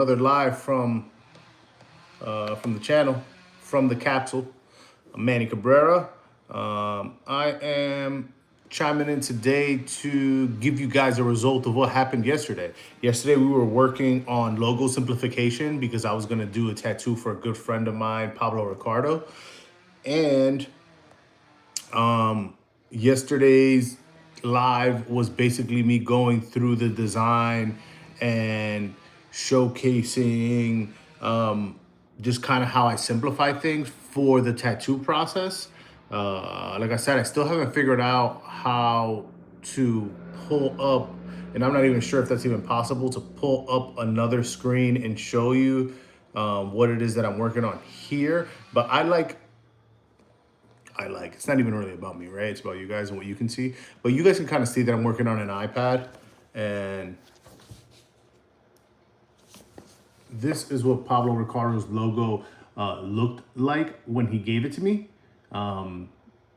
Another live from the channel, from the Capsule. I'm Manny Cabrera. I am chiming in today to give you guys a result of what happened yesterday. Yesterday we were working on logo simplification because I was going to do a tattoo for a good friend of mine, Pablo Ricardo, and yesterday's live was basically me going through the design and showcasing just kind of how I simplify things for the tattoo process. Like I said, I still haven't figured out how to pull up, and I'm not even sure if that's even possible to pull up another screen and show you what it is that I'm working on here. But it's not even really about me, right? It's about you guys and what you can see. But you guys can kind of see that I'm working on an iPad, and this is what Pablo Ricardo's logo looked like when he gave it to me.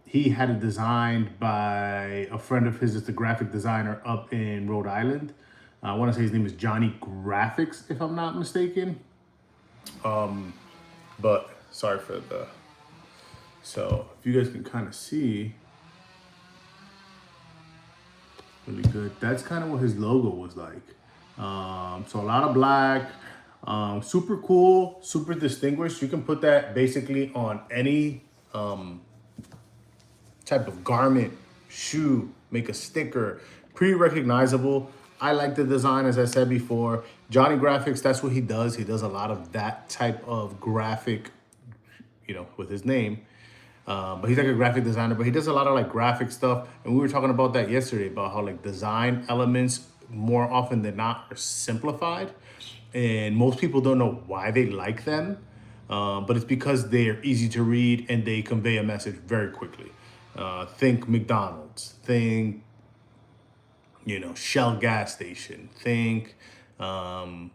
He had it designed by a friend of his. It's a graphic designer up in Rhode Island. I want to say his name is Johnny Graphics, if I'm not mistaken. But sorry for the. So if you guys can kind of see, really good. That's kind of what his logo was like. So a lot of black, super cool, super distinguished. You can put that basically on any type of garment, shoe, make a sticker, pretty recognizable. I like the design, as I said before. Johnny Graphics, that's what he does. He does a lot of that type of graphic, with his name. But he's like a graphic designer, but he does a lot of like graphic stuff. And we were talking about that yesterday about how like design elements more often than not are simplified. And most people don't know why they like them. But it's because they're easy to read and they convey a message very quickly. Think McDonald's, think, Shell gas station, think Walmart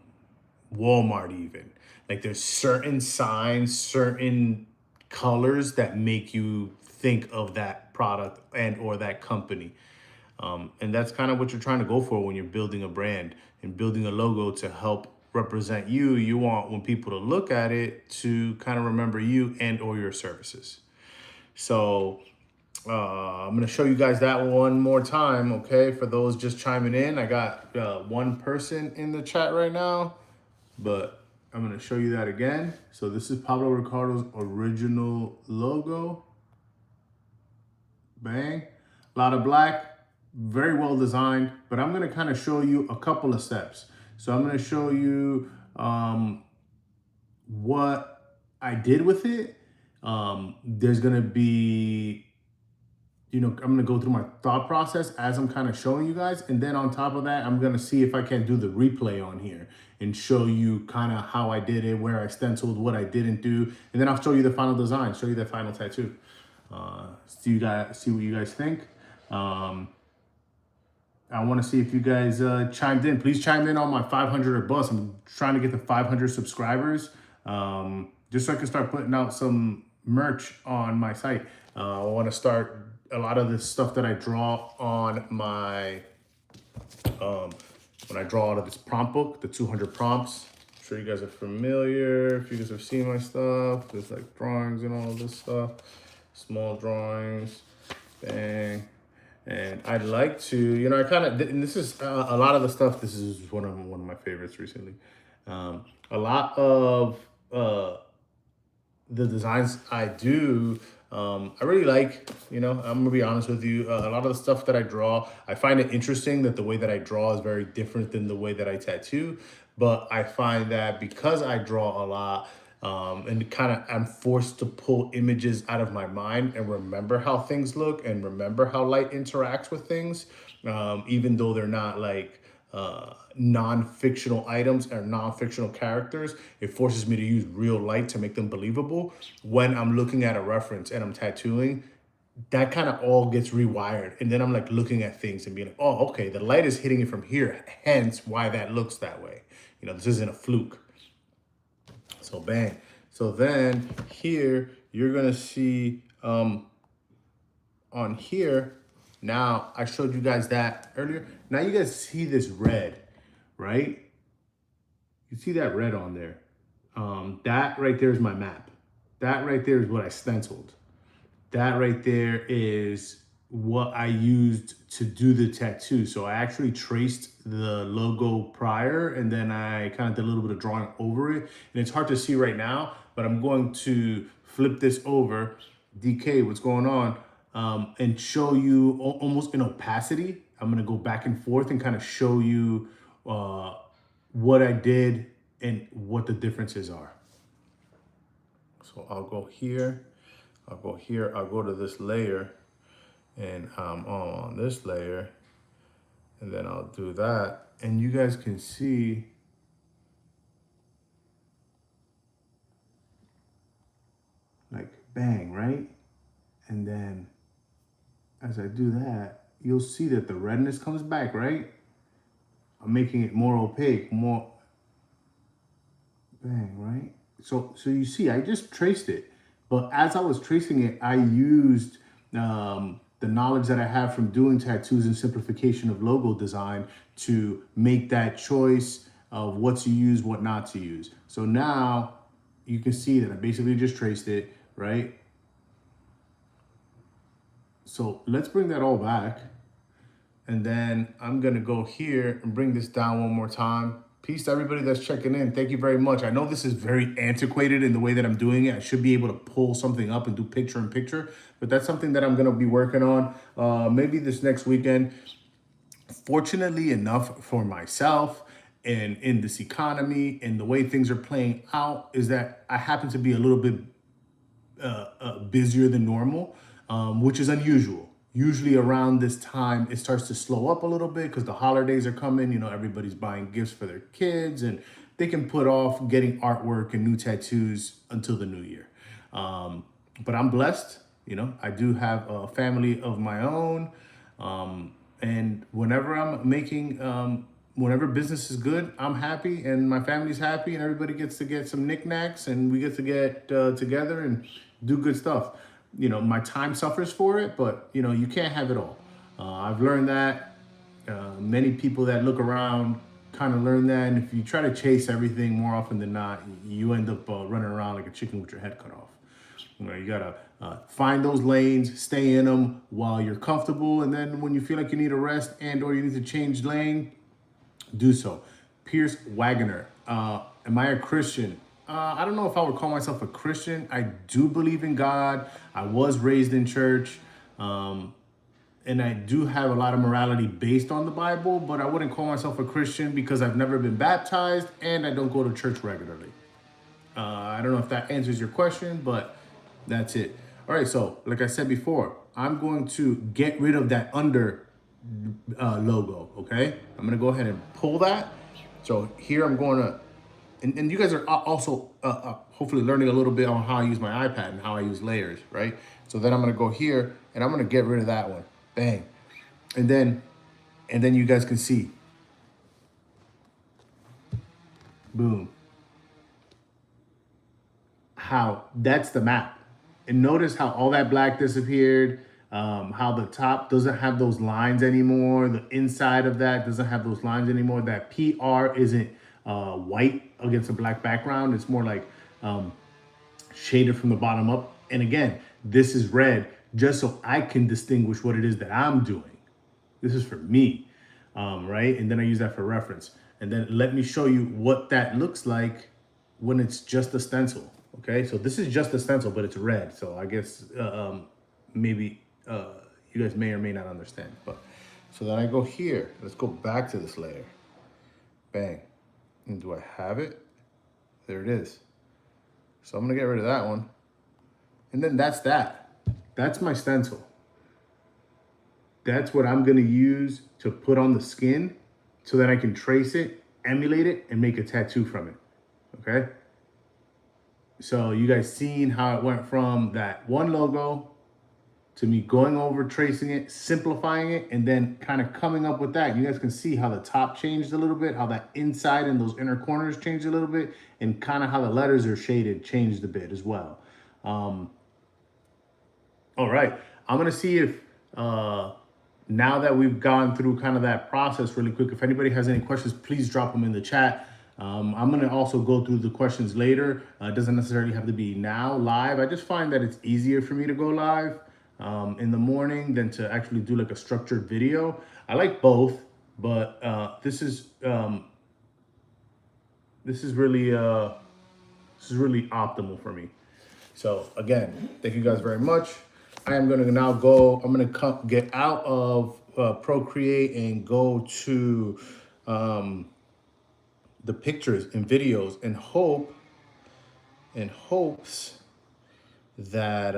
even. Like there's certain signs, certain colors that make you think of that product and or that company. And that's kind of what you're trying to go for when you're building a brand and building a logo to help represent you. You want when people to look at it to kind of remember you and or your services. So I'm going to show you guys that one more time, okay? For those just chiming in, I got one person in the chat right now, but I'm going to show you that again. So this is Pablo Ricardo's original logo. Bang. A lot of black, very well designed, but I'm going to kind of show you a couple of steps. So I'm going to show you what I did with it. There's going to be, I'm going to go through my thought process as I'm kind of showing you guys. And then on top of that, I'm going to see if I can do the replay on here and show you kind of how I did it, where I stenciled, what I didn't do. And then I'll show you the final design, show you the final tattoo. See what you guys think. I want to see if you guys chimed in. Please chime in on my 500 or bust. I'm trying to get to 500 subscribers, just so I can start putting out some merch on my site. I want to start a lot of this stuff that I draw on my, when I draw out of this prompt book, the 200 prompts. I'm sure you guys are familiar. If you guys have seen my stuff, there's like drawings and all of this stuff. Small drawings, bang. And I'd like to, I kind of, and this is a lot of the stuff. This is one of my favorites recently. A lot of the designs I do, I really like. I'm gonna be honest with you. A lot of the stuff that I draw, I find it interesting that the way that I draw is very different than the way that I tattoo. But I find that because I draw a lot, and kind of I'm forced to pull images out of my mind and remember how things look and remember how light interacts with things, even though they're not like non-fictional items or non-fictional characters. It forces me to use real light to make them believable. When I'm looking at a reference and I'm tattooing, that kind of all gets rewired. And then I'm like looking at things and being like, oh, okay, the light is hitting it from here, hence why that looks that way. This isn't a fluke. So bang. So then here, you're gonna see on here, now I showed you guys that earlier. Now you guys see this red, right? You see that red on there? That right there is my map. That right there is what I stenciled. That right there is what I used to do the tattoo. So I actually traced the logo prior and then I kind of did a little bit of drawing over it. And it's hard to see right now, but I'm going to flip this over, DK, what's going on, and show you almost in opacity. I'm gonna go back and forth and kind of show you what I did and what the differences are. So I'll go here, I'll go here, I'll go to this layer, and I'm on this layer, and then I'll do that. And you guys can see like bang, right? And then as I do that, you'll see that the redness comes back, right? I'm making it more opaque, more bang, right? So you see, I just traced it. But as I was tracing it, I used the knowledge that I have from doing tattoos and simplification of logo design to make that choice of what to use, what not to use. So now you can see that I basically just traced it, right? So let's bring that all back. And then I'm gonna go here and bring this down one more time. Peace to everybody that's checking in. Thank you very much. I know this is very antiquated in the way that I'm doing it. I should be able to pull something up and do picture in picture, but that's something that I'm gonna be working on maybe this next weekend. Fortunately enough for myself and in this economy and the way things are playing out is that I happen to be a little bit busier than normal, which is unusual. Usually around this time, it starts to slow up a little bit because the holidays are coming. You know, everybody's buying gifts for their kids and they can put off getting artwork and new tattoos until the new year. But I'm blessed. You know, I do have a family of my own. And whenever I'm making, whenever business is good, I'm happy and my family's happy and everybody gets to get some knickknacks and we get to get together and do good stuff. You know, my time suffers for it, but you know, you can't have it all. I've learned that. Many people that look around kind of learn that. And if you try to chase everything more often than not, you end up running around like a chicken with your head cut off. You know, you gotta find those lanes, stay in them while you're comfortable. And then when you feel like you need a rest and or you need to change lane, do so. Pierce Wagoner, am I a Christian? I don't know if I would call myself a Christian. I do believe in God. I was raised in church. And I do have a lot of morality based on the Bible, but I wouldn't call myself a Christian because I've never been baptized and I don't go to church regularly. I don't know if that answers your question, but that's it. All right, so like I said before, I'm going to get rid of that under logo, okay? I'm gonna go ahead and pull that. So here I'm going to, and you guys are also hopefully learning a little bit on how I use my iPad and how I use layers, right? So then I'm gonna go here and I'm gonna get rid of that one, bang. And then you guys can see, boom, how that's the map. And notice how all that black disappeared, how the top doesn't have those lines anymore. The inside of that doesn't have those lines anymore. That PR isn't white against a black background. It's more like shaded from the bottom up. And again, this is red just so I can distinguish what it is that I'm doing. This is for me, right? And then I use that for reference. And then let me show you what that looks like when it's just a stencil. Okay, so this is just a stencil, but it's red. So I guess maybe you guys may or may not understand. But so then I go here. Let's go back to this layer. Bang. And do I have it? There it is. So I'm gonna get rid of that one. And then that's that. That's my stencil. That's what I'm gonna use to put on the skin so that I can trace it, emulate it, and make a tattoo from it, okay? So you guys seen how it went from that one logo to me going over, tracing it, simplifying it, and then kind of coming up with that. You guys can see how the top changed a little bit, how that inside and those inner corners changed a little bit, and kind of how the letters are shaded changed a bit as well. All right, I'm gonna see if now that we've gone through kind of that process really quick, if anybody has any questions, please drop them in the chat. I'm going to also go through the questions later. It doesn't necessarily have to be now live. I just find that it's easier for me to go live in the morning than to actually do like a structured video. I like both, but this is really optimal for me. So again, thank you guys very much. I am going to now go. I'm going to get out of Procreate and go to the pictures and videos and hopes that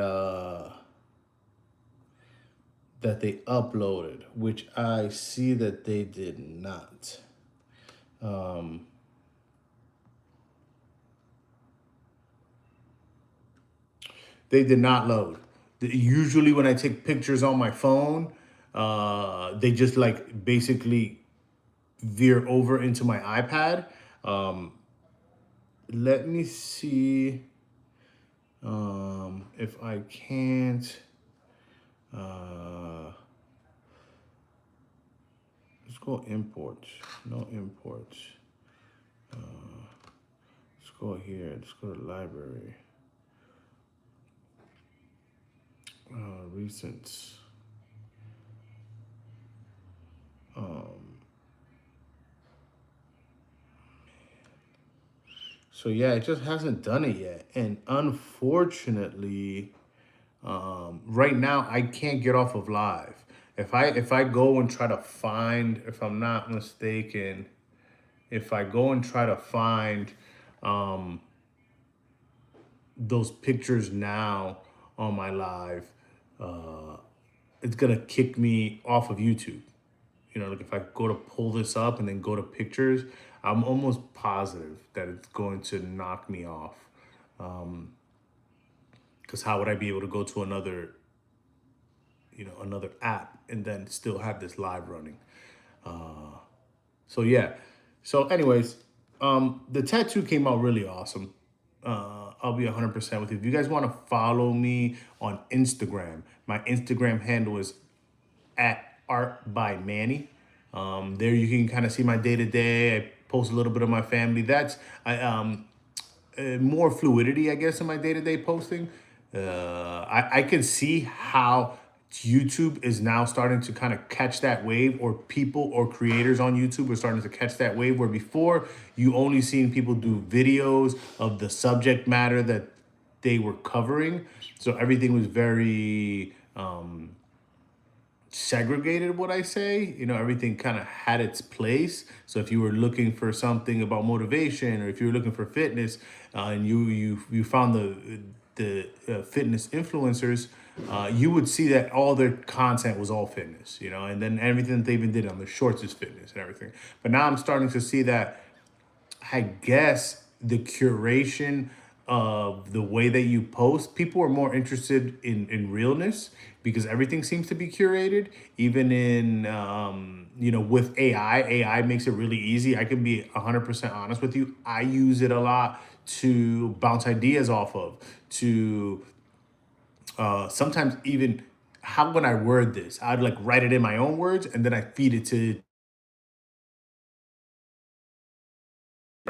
that they uploaded, which I see that they did not. They did not load. Usually, when I take pictures on my phone, they just like basically veer over into my iPad. Um, Let me see if I can't. Let's go imports. No imports. Let's go here. Let's go to library. Recents. So yeah, it just hasn't done it yet, and unfortunately, right now I can't get off of live. If I go and try to find, if I'm not mistaken, if I go and try to find those pictures now on my live, uh, it's gonna kick me off of YouTube. You know, like if I go to pull this up and then go to pictures, I'm almost positive that it's going to knock me off. Because how would I be able to go to another, another app and then still have this live running? So yeah. So anyways, the tattoo came out really awesome. I'll be 100% with you. If you guys want to follow me on Instagram, my Instagram handle is at Art by Manny. There you can kind of see my day to day. I post a little bit of my family. That's more fluidity, I guess, in my day to day posting. I can see how YouTube is now starting to kind of catch that wave, or people or creators on YouTube are starting to catch that wave. Where before you only seen people do videos of the subject matter that they were covering, so everything was very segregated, what I say. Everything kind of had its place. So if you were looking for something about motivation, or if you were looking for fitness, and you found the fitness influencers, you would see that all their content was all fitness, and then everything that they even did on the shorts is fitness and everything. But now I'm starting to see that, I guess, the curation of the way that you post, people are more interested in realness, because everything seems to be curated. Even in, with AI makes it really easy. I can be 100% honest with you. I use it a lot to bounce ideas off of, to sometimes even, how would I word this? I'd like write it in my own words and then I feed it to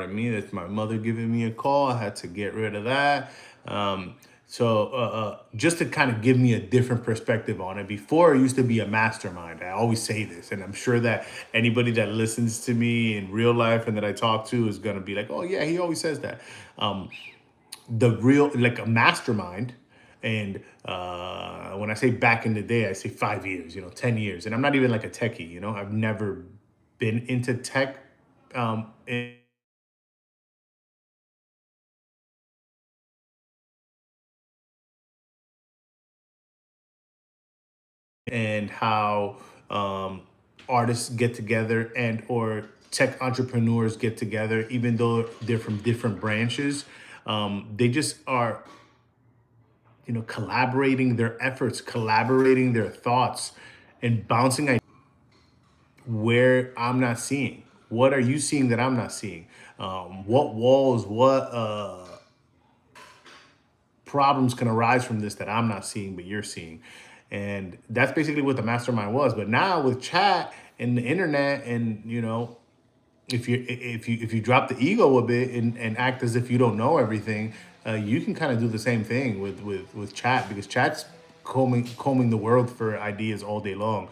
me. That's my mother giving me a call. I had to get rid of that. Just to kind of give me a different perspective on it. Before, it used to be a mastermind. I always say this, and I'm sure that anybody that listens to me in real life and that I talk to is going to be like, oh, yeah, he always says that. The real, like a mastermind. And when I say back in the day, I say 5 years, 10 years. And I'm not even like a techie, I've never been into tech. And how um, artists get together, and or tech entrepreneurs get together, even though they're from different branches. They just are, collaborating their efforts, collaborating their thoughts, and bouncing ideas where I'm not seeing. What are you seeing that I'm not seeing? What walls, what problems can arise from this that I'm not seeing, but you're seeing? And that's basically what the mastermind was. But now with chat and the internet and, if you drop the ego a bit and act as if you don't know everything, you can kind of do the same thing with chat, because chat's combing the world for ideas all day long.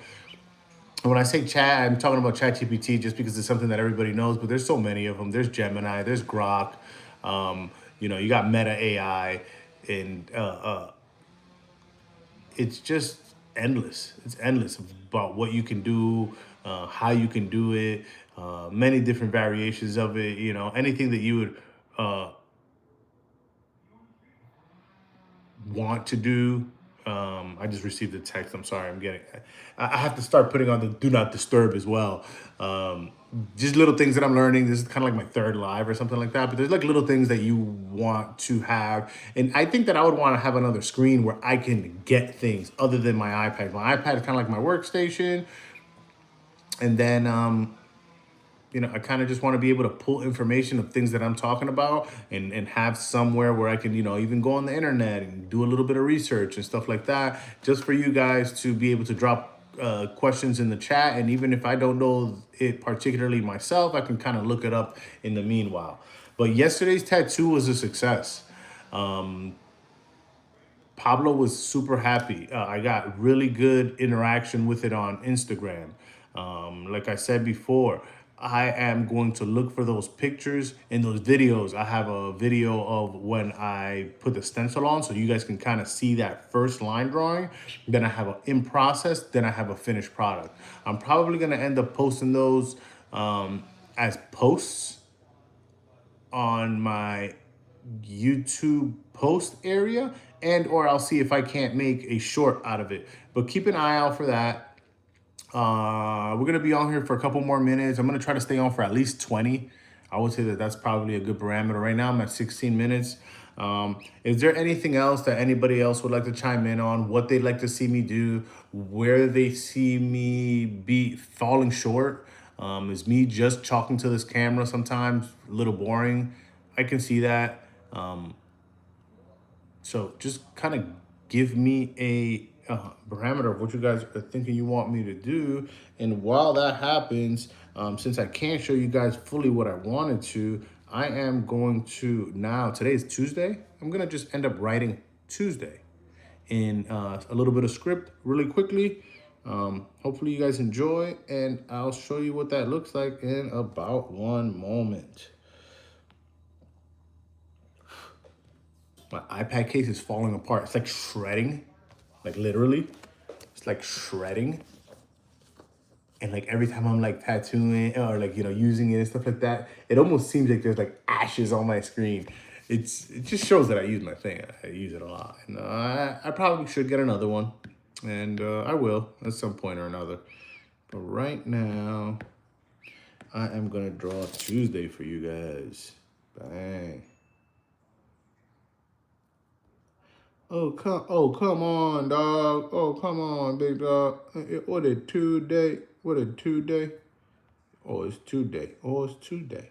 And when I say chat, I'm talking about chat GPT just because it's something that everybody knows, but there's so many of them. There's Gemini, there's Grok, you got Meta AI, and it's just endless. It's endless about what you can do, how you can do it, many different variations of it. Anything that you would uh, want to do. I just received a text. I'm sorry. I have to start putting on the do not disturb as well. Um, just little things that I'm learning. This is kind of like my third live or something like that. But there's like little things that you want to have. And I think that I would want to have another screen where I can get things other than my iPad. My iPad is kind of like my workstation. And then I kind of just want to be able to pull information of things that I'm talking about and have somewhere where I can, even go on the internet and do a little bit of research and stuff like that, just for you guys to be able to drop questions in the chat. And even if I don't know it particularly myself, I can kind of look it up in the meanwhile. But yesterday's tattoo was a success. Pablo was super happy. I got really good interaction with it on Instagram. Like I said before, I am going to look for those pictures and those videos. I have a video of when I put the stencil on, so you guys can kind of see that first line drawing. Then I have an in process, then I have a finished product. I'm probably going to end up posting those as posts on my YouTube post area, and or I'll see if I can't make a short out of it. But keep an eye out for that. We're gonna be on here for a couple more minutes. I'm gonna try to stay on for at least 20. I would say that that's probably a good parameter. Right now I'm at 16 minutes. Is there anything else that anybody else would like to chime in on? What they'd like to see me do? Where they see me be falling short? Is me just talking to this camera sometimes a little boring? I can see that. So just kind of give me a parameter of what you guys are thinking you want me to do. And while that happens, since I can't show you guys fully what I wanted to, I am going to now, today is Tuesday. I'm going to just end up writing Tuesday in a little bit of script really quickly. Hopefully you guys enjoy, and I'll show you what that looks like in about one moment. My iPad case is falling apart. It's like shredding, like literally. It's like shredding. And like every time I'm like tattooing or like, using it and stuff like that, it almost seems like there's like ashes on my screen. It just shows that I use my thing. I use it a lot. And I probably should get another one. And I will at some point or another. But right now, I am going to draw Tuesday for you guys. Bang. Oh, come on, dog. Oh, come on, big dog. What a 2 day. What a 2 day. Oh, it's 2 day. Oh, it's 2 day.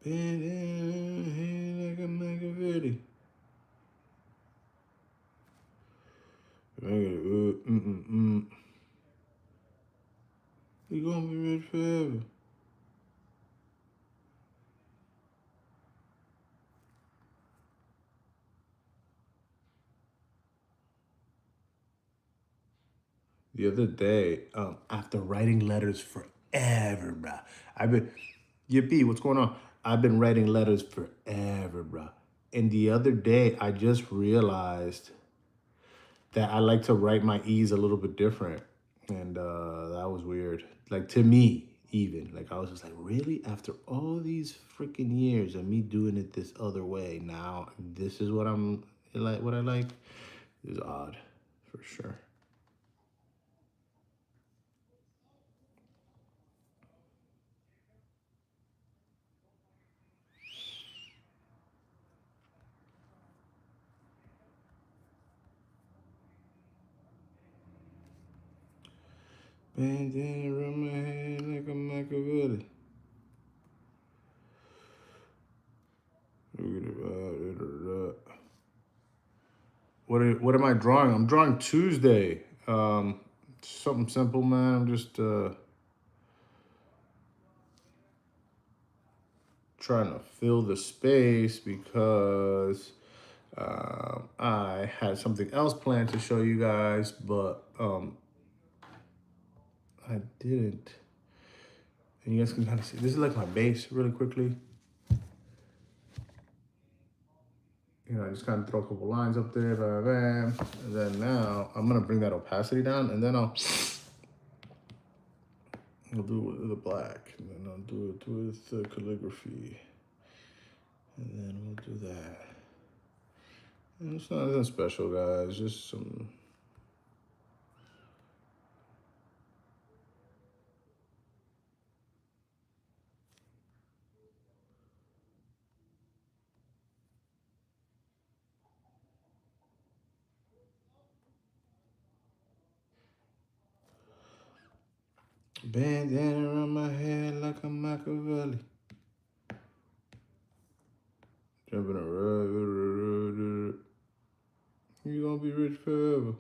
Been in here like a Machiavelli. You gonna be rich forever. The other day, after writing letters forever, bruh. I've been, Yippee, what's going on? I've been writing letters forever, bruh. And the other day, I just realized that I like to write my E's a little bit different. And that was weird. Like to me, even. Like I was just like, really? After all these freaking years of me doing it this other way, now this is what I'm like, what I like? Is odd, for sure. Bandana around my head like a Machiavelli. What am I drawing? I'm drawing Tuesday. Something simple, man. I'm just trying to fill the space because I had something else planned to show you guys, but I didn't. And you guys can kind of see, this is like my base really quickly. You know, I just kind of throw a couple lines up there, bam, bam. And then now I'm gonna bring that opacity down, and then I'll do it with the black, and then I'll do it with calligraphy. And then we'll do that. And it's not anything special, guys, just some. Bandana around my head like a Machiavelli. Jumping around. You gonna be rich forever.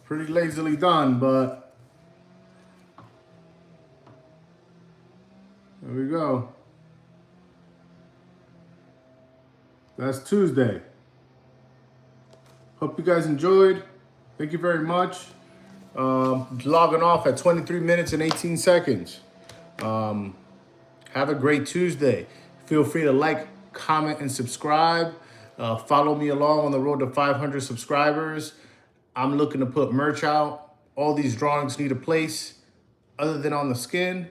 Pretty lazily done, but there we go. That's Tuesday. Hope you guys enjoyed. Thank you very much. Logging off at 23 minutes and 18 seconds. Have a great Tuesday. Feel free to like, comment, and subscribe. Follow me along on the road to 500 subscribers. I'm looking to put merch out. All these drawings need a place other than on the skin.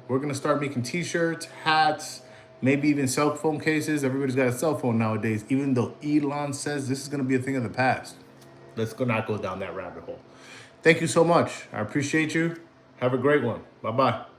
We're gonna start making t-shirts, hats, maybe even cell phone cases. Everybody's got a cell phone nowadays, even though Elon says this is gonna be a thing of the past. Let's not go down that rabbit hole. Thank you so much. I appreciate you. Have a great one. Bye-bye.